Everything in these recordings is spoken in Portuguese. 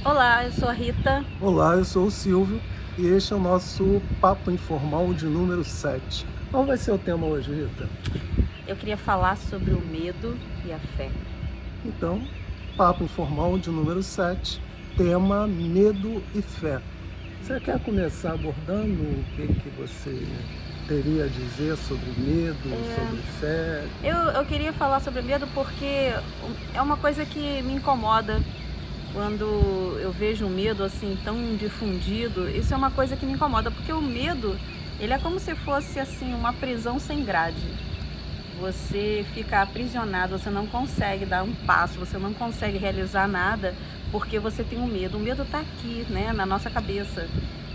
Olá, eu sou a Rita. Olá, eu sou o Silvio e este é o nosso Papo Informal de número 7. Qual vai ser o tema hoje, Rita? Eu queria falar sobre o medo e a fé. Então, Papo Informal de número 7, tema medo e fé. Você quer começar abordando o que você teria a dizer sobre medo, sobre fé? Eu queria falar sobre medo porque é uma coisa que me incomoda quando eu vejo o medo assim tão difundido. Isso é uma coisa que me incomoda, porque o medo, ele é como se fosse assim uma prisão sem grade. Você fica aprisionado, você não consegue dar um passo, você não consegue realizar nada porque você tem um medo. O medo está aqui, né, na nossa cabeça.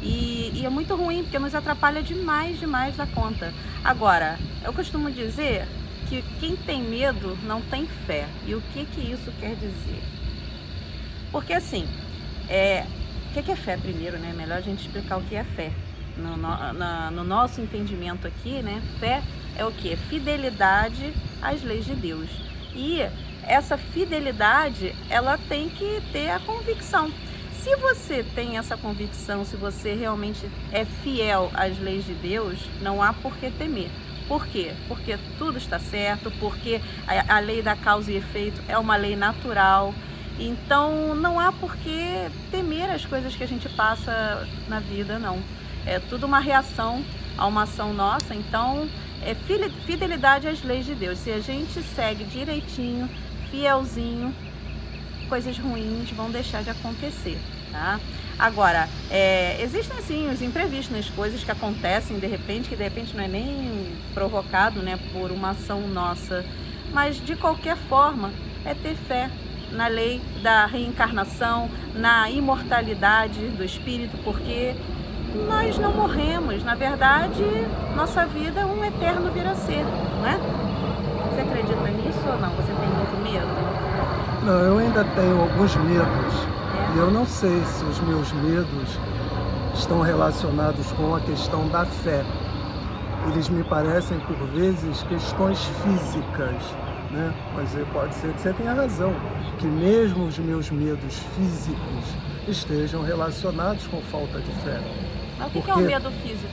E é muito ruim, porque nos atrapalha demais da conta. Agora, eu costumo dizer que quem tem medo não tem fé. E o que isso quer dizer? Porque assim, o que é fé primeiro, né? Melhor a gente explicar o que é fé. No nosso entendimento aqui, né? Fé é o que? Fidelidade às leis de Deus. E essa fidelidade, ela tem que ter a convicção. Se você tem essa convicção, se você realmente é fiel às leis de Deus, não há por que temer. Por quê? Porque tudo está certo, porque a lei da causa e efeito é uma lei natural. Então não há por que temer as coisas que a gente passa na vida, não. É tudo uma reação a uma ação nossa, então é fidelidade às leis de Deus. Se a gente segue direitinho, fielzinho, coisas ruins vão deixar de acontecer, tá? Agora, existem sim os imprevistos, nas coisas que acontecem que de repente não é nem provocado, né, por uma ação nossa, mas de qualquer forma é ter fé na lei da reencarnação, na imortalidade do espírito, porque nós não morremos. Na verdade, nossa vida é um eterno vir a ser, né? Você acredita nisso ou não? Você tem muito medo? Não, eu ainda tenho alguns medos e eu não sei se os meus medos estão relacionados com a questão da fé. Eles me parecem, por vezes, questões físicas, né? Mas pode ser que você tenha razão, que mesmo os meus medos físicos estejam relacionados com falta de fé. Mas o que é o medo físico?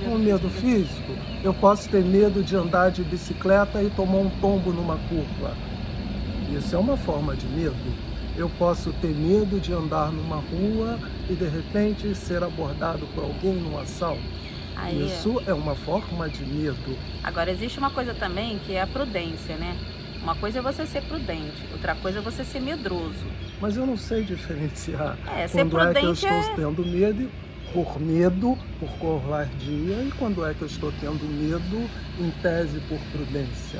Um medo físico, eu posso ter medo de andar de bicicleta e tomar um tombo numa curva. Isso é uma forma de medo. Eu posso ter medo de andar numa rua e de repente ser abordado por alguém num assalto. Isso é uma forma de medo. Agora, existe uma coisa também que é a prudência, né? Uma coisa é você ser prudente, outra coisa é você ser medroso. Mas eu não sei diferenciar ser quando é que eu prudente estou tendo medo, por covardia, e quando é que eu estou tendo medo, em tese, por prudência.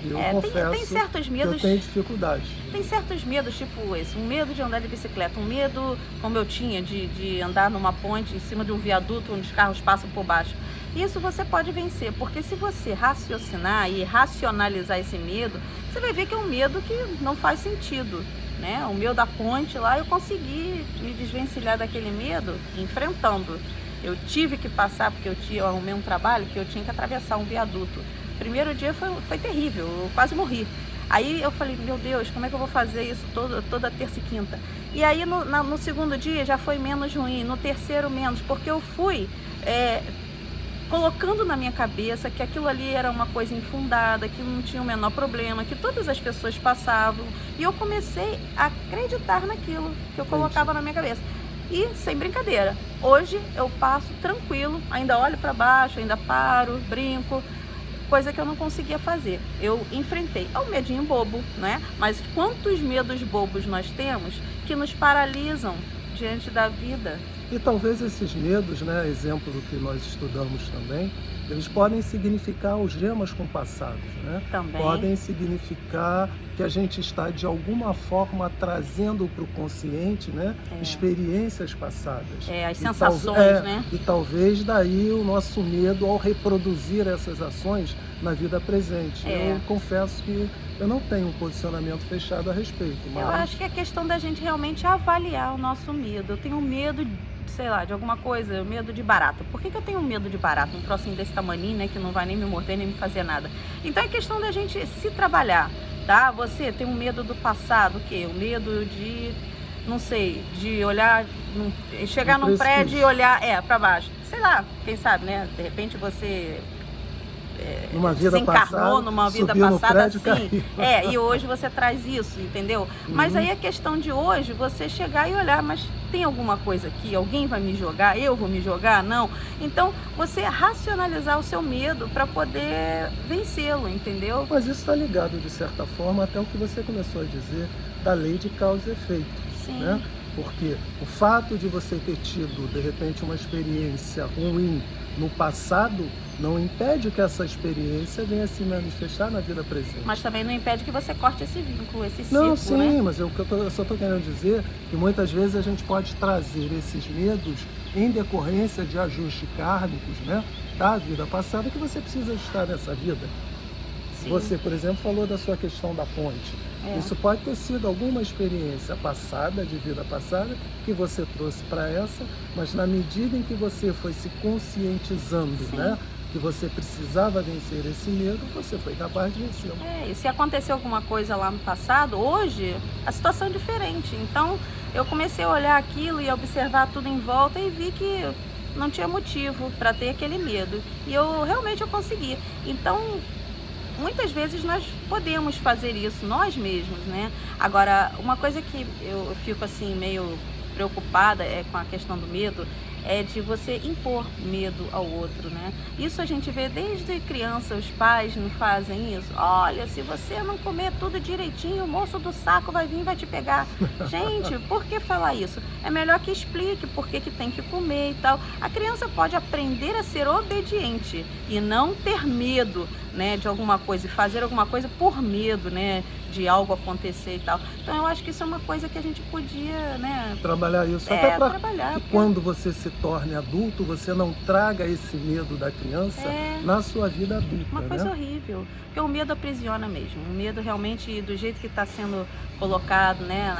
Eu confesso tem certos medos, que eu tenho dificuldade. Tem certos medos, tipo esse, um medo de andar de bicicleta, um medo, como eu tinha, de andar numa ponte em cima de um viaduto onde os carros passam por baixo. Isso você pode vencer, porque se você raciocinar e racionalizar esse medo, você vai ver que é um medo que não faz sentido, né? O meu da ponte lá, eu consegui me desvencilhar daquele medo enfrentando. Eu tive que passar, porque eu arrumei um trabalho que eu tinha que atravessar um viaduto. O primeiro dia foi terrível, eu quase morri. Aí eu falei, meu Deus, como é que eu vou fazer isso toda terça e quinta? E aí no segundo dia já foi menos ruim, no terceiro menos, porque eu fui colocando na minha cabeça que aquilo ali era uma coisa infundada, que não tinha o menor problema, que todas as pessoas passavam. E eu comecei a acreditar naquilo que eu colocava na minha cabeça. E sem brincadeira, hoje eu passo tranquilo, ainda olho para baixo, ainda paro, brinco, coisa que eu não conseguia fazer. Eu enfrentei. É um medinho bobo, né? Mas quantos medos bobos nós temos que nos paralisam diante da vida? E talvez esses medos, né, exemplo do que nós estudamos também, eles podem significar algemas com passados, né? Também. Podem significar que a gente está, de alguma forma, trazendo para o consciente, né, experiências passadas. As sensações, né? E talvez daí o nosso medo ao reproduzir essas ações na vida presente. Eu confesso que eu não tenho um posicionamento fechado a respeito. Mas eu acho que é questão da gente realmente avaliar o nosso medo. Eu tenho medo, sei lá, de alguma coisa, medo de barata. Por que eu tenho medo de barata? Um trocinho desse tamanho, né, que não vai nem me morder, nem me fazer nada. Então é questão da gente se trabalhar, tá? Você tem um medo do passado, o quê? O medo de não sei, de olhar, chegar Um num prédio precipício. e olhar, para baixo. Sei lá, quem sabe, né? De repente você Numa vida se encarnou passada, numa vida subiu no passada prédio, assim. caiu. E hoje você traz isso, entendeu? Mas aí a questão de hoje, você chegar e olhar, mas tem alguma coisa aqui? Alguém vai me jogar? Eu vou me jogar? Não. Então, você racionalizar o seu medo para poder vencê-lo, entendeu? Mas isso está ligado, de certa forma, até o que você começou a dizer da lei de causa e efeito. Sim. Né? Porque o fato de você ter tido, de repente, uma experiência ruim no passado não impede que essa experiência venha se manifestar na vida presente. Mas também não impede que você corte esse vínculo, esse ciclo, Não, sim, né? mas eu só estou querendo dizer que muitas vezes a gente pode trazer esses medos em decorrência de ajustes kármicos, né, da vida passada que você precisa ajustar nessa vida. Sim. Você, por exemplo, falou da sua questão da ponte. Isso pode ter sido alguma experiência passada, de vida passada, que você trouxe para essa, mas na medida em que você foi se conscientizando, né, que você precisava vencer esse medo, você foi capaz de vencê-lo. E se aconteceu alguma coisa lá no passado, hoje a situação é diferente. Então eu comecei a olhar aquilo e observar tudo em volta e vi que não tinha motivo para ter aquele medo. E realmente eu consegui. Então, muitas vezes nós podemos fazer isso nós mesmos, né? Agora, uma coisa que eu fico assim meio preocupada com a questão do medo é de você impor medo ao outro, né? Isso a gente vê desde criança, os pais não fazem isso. Olha, se você não comer tudo direitinho, o moço do saco vai vir e vai te pegar. Gente, por que falar isso? É melhor que explique por que tem que comer e tal. A criança pode aprender a ser obediente e não ter medo, né, de alguma coisa e fazer alguma coisa por medo, né, de algo acontecer e tal. Então eu acho que isso é uma coisa que a gente podia, né, trabalhar isso, até para que porque quando você se torne adulto, você não traga esse medo da criança na sua vida adulta. Uma coisa né? horrível, porque o medo aprisiona mesmo. O medo realmente, do jeito que está sendo colocado, né,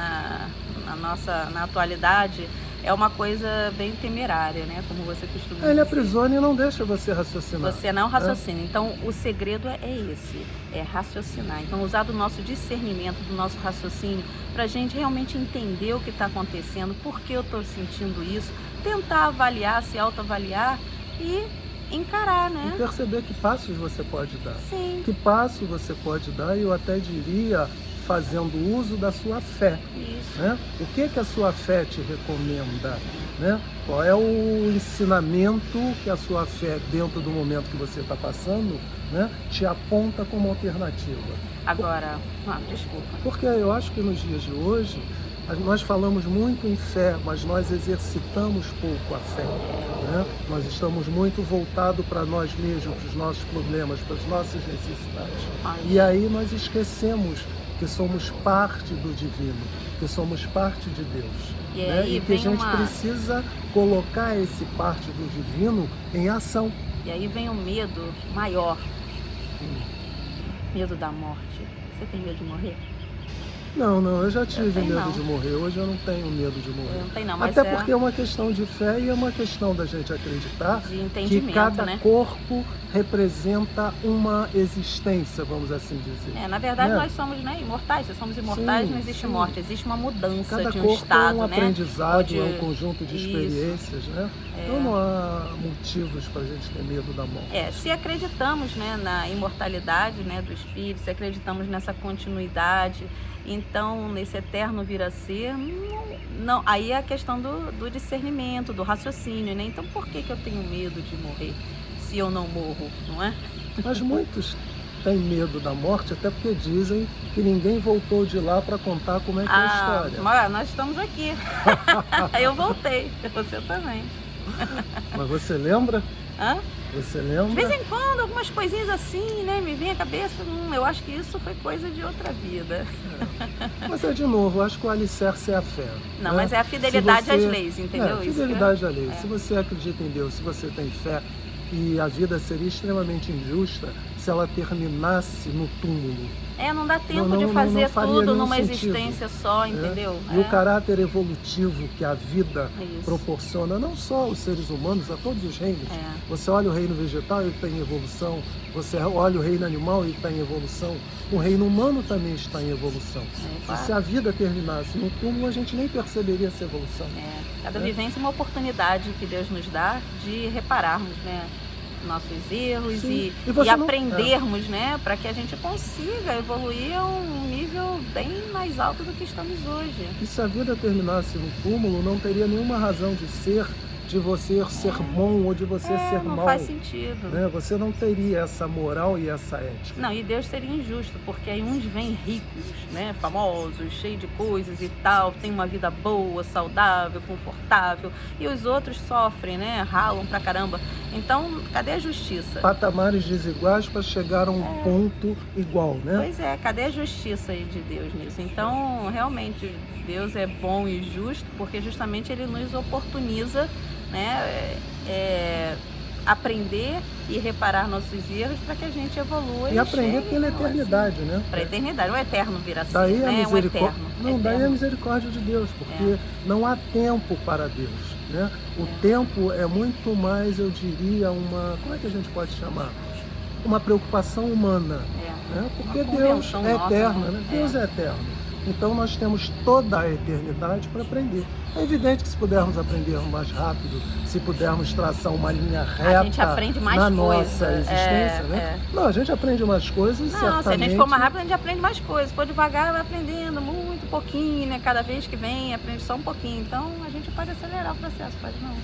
na atualidade, é uma coisa bem temerária, né? Como você costuma dizer. Ele aprisiona e não deixa você raciocinar. Você não raciocina. Então, o segredo é esse, é raciocinar. Então, usar do nosso discernimento, do nosso raciocínio, para a gente realmente entender o que está acontecendo, por que eu estou sentindo isso, tentar avaliar, se autoavaliar e encarar, né? E perceber que passos você pode dar. Sim. Que passo você pode dar, e eu até diria, fazendo uso da sua fé. Isso. Né? O que a sua fé te recomenda? Né? Qual é o ensinamento que a sua fé, dentro do momento que você está passando, né, te aponta como alternativa? Agora, desculpa. Porque eu acho que nos dias de hoje, nós falamos muito em fé, mas nós exercitamos pouco a fé. Né? Nós estamos muito voltados para nós mesmos, para os nossos problemas, para as nossas necessidades. E aí nós esquecemos que somos parte do divino, que somos parte de Deus. E que a gente precisa colocar esse parte do divino em ação. E aí vem o medo maior. Medo da morte. Você tem medo de morrer? Não, eu já tive medo de morrer. Hoje eu não tenho medo de morrer. Eu não tenho não, mas até porque é uma questão de fé e é uma questão da gente acreditar que cada corpo representa uma existência, vamos assim dizer. Na verdade, nós somos, né, imortais. Se somos imortais, não existe morte. Existe uma mudança cada de um corpo estado, é um né? aprendizado, é um conjunto de experiências, né? Então não há motivos para a gente ter medo da morte. Se acreditamos, né, na imortalidade, né, do espírito, se acreditamos nessa continuidade, então nesse eterno vir a ser, não, aí é a questão do discernimento, do raciocínio, né? Então por que eu tenho medo de morrer se eu não morro, não é? Mas muitos têm medo da morte, até porque dizem que ninguém voltou de lá para contar como é que é a história. Mas nós estamos aqui. Eu voltei, você também. Mas você lembra? Você lembra? De vez em quando, algumas coisinhas assim, né, me vem à cabeça. Eu acho que isso foi coisa de outra vida. Mas de novo, eu acho que o alicerce é a fé. Não, né? mas é a fidelidade às leis, entendeu? Fidelidade às leis. Se você acredita em Deus, se você tem fé, e a vida seria extremamente injusta se ela terminasse no túmulo. Não dá tempo não, de fazer não faria tudo nenhum numa sentido, existência só, né? entendeu? E o caráter evolutivo que a vida Isso. proporciona, não só aos seres humanos, a todos os reinos. Você olha o reino vegetal, ele está em evolução. Você olha o reino animal, ele está em evolução. O reino humano também está em evolução. Claro. E se a vida terminasse no túmulo, a gente nem perceberia essa evolução. Cada vivência é uma oportunidade que Deus nos dá de repararmos, né, nossos erros e aprendermos, né, para que a gente consiga evoluir a um nível bem mais alto do que estamos hoje. E se a vida terminasse no túmulo, não teria nenhuma razão de ser, de você ser bom ou de você ser não mal. faz sentido. Né? Você não teria essa moral e essa ética. Não, e Deus seria injusto, porque aí uns vêm ricos, né, famosos, cheios de coisas e tal, tem uma vida boa, saudável, confortável, e os outros sofrem, né, ralam pra caramba. Então, cadê a justiça? Patamares desiguais para chegar a um ponto igual, né? Pois é, cadê a justiça de Deus nisso? Então, realmente, Deus é bom e justo, porque justamente Ele nos oportuniza, né, aprender e reparar nossos erros para que a gente evolua. E aprender pela eternidade, né? Para a eternidade, o eterno vir assim, daí né? a daí a misericórdia de Deus, porque não há tempo para Deus, né? O tempo é muito mais, eu diria, como é que a gente pode chamar? Uma preocupação humana, né? Porque Deus é eterno, né? Deus é eterno. Então nós temos toda a eternidade para aprender. É evidente que se pudermos aprender mais rápido, se pudermos traçar uma linha reta a gente aprende mais na nossa existência, né? Não, a gente aprende mais coisas, certamente. Se a gente for mais rápido, a gente aprende mais coisas. Se for devagar, vai aprendendo muito pouquinho, né? Cada vez que vem, aprende só um pouquinho. Então a gente pode acelerar o processo, pode não?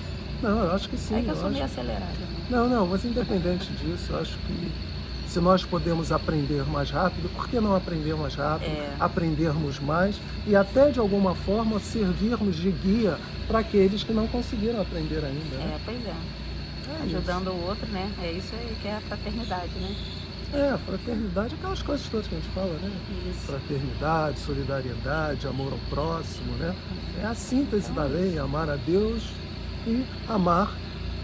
Não, eu acho que sim. É que eu sou meio acelerada. Não, mas independente disso, eu acho que se nós podemos aprender mais rápido, por que não aprender mais rápido, aprendermos mais e até de alguma forma servirmos de guia para aqueles que não conseguiram aprender ainda? Né? Pois é. Ajudando o outro, né? É isso aí que é a fraternidade, né? Fraternidade, aquelas coisas todas que a gente fala, né? Isso. Fraternidade, solidariedade, amor ao próximo, né? É a síntese da lei, amar a Deus e amar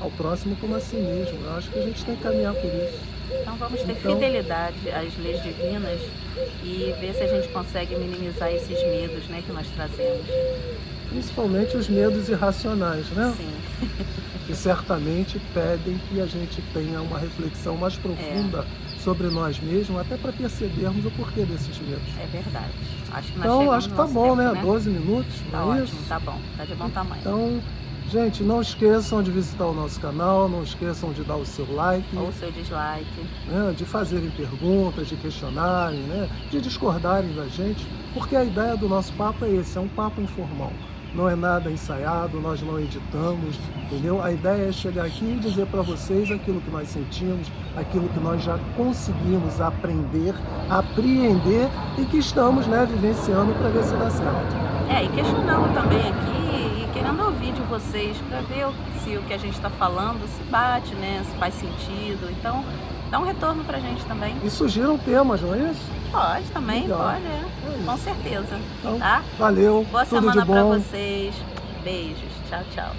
ao próximo como a si mesmo. Eu acho que a gente tem que caminhar por isso. Então vamos ter fidelidade às leis divinas e ver se a gente consegue minimizar esses medos, né, que nós trazemos. Principalmente os medos irracionais, né? Sim. Que certamente pedem que a gente tenha uma reflexão mais profunda sobre nós mesmos, até para percebermos o porquê desses medos. É verdade. Acho que nós então, acho que tá bom, tempo, né? 12 minutos, tá não é ótimo, isso? Tá bom, tá de bom tamanho. Então, gente, não esqueçam de visitar o nosso canal, não esqueçam de dar o seu like. Ou o seu dislike. Né, de fazerem perguntas, de questionarem, né, de discordarem da gente, porque a ideia do nosso papo é esse, é um papo informal. Não é nada ensaiado, nós não editamos, entendeu? A ideia é chegar aqui e dizer para vocês aquilo que nós sentimos, aquilo que nós já conseguimos aprender, apreender e que estamos, né, vivenciando para ver se dá certo. E questionando também aqui e querendo ouvir de vocês para ver se o que a gente está falando se bate, né, se faz sentido. Então, dá um retorno pra gente também. E sugiram temas, não é isso? Pode também, legal. Pode, com certeza. Então, tá? valeu, Boa tudo semana de bom. para vocês. Beijos. Tchau, tchau.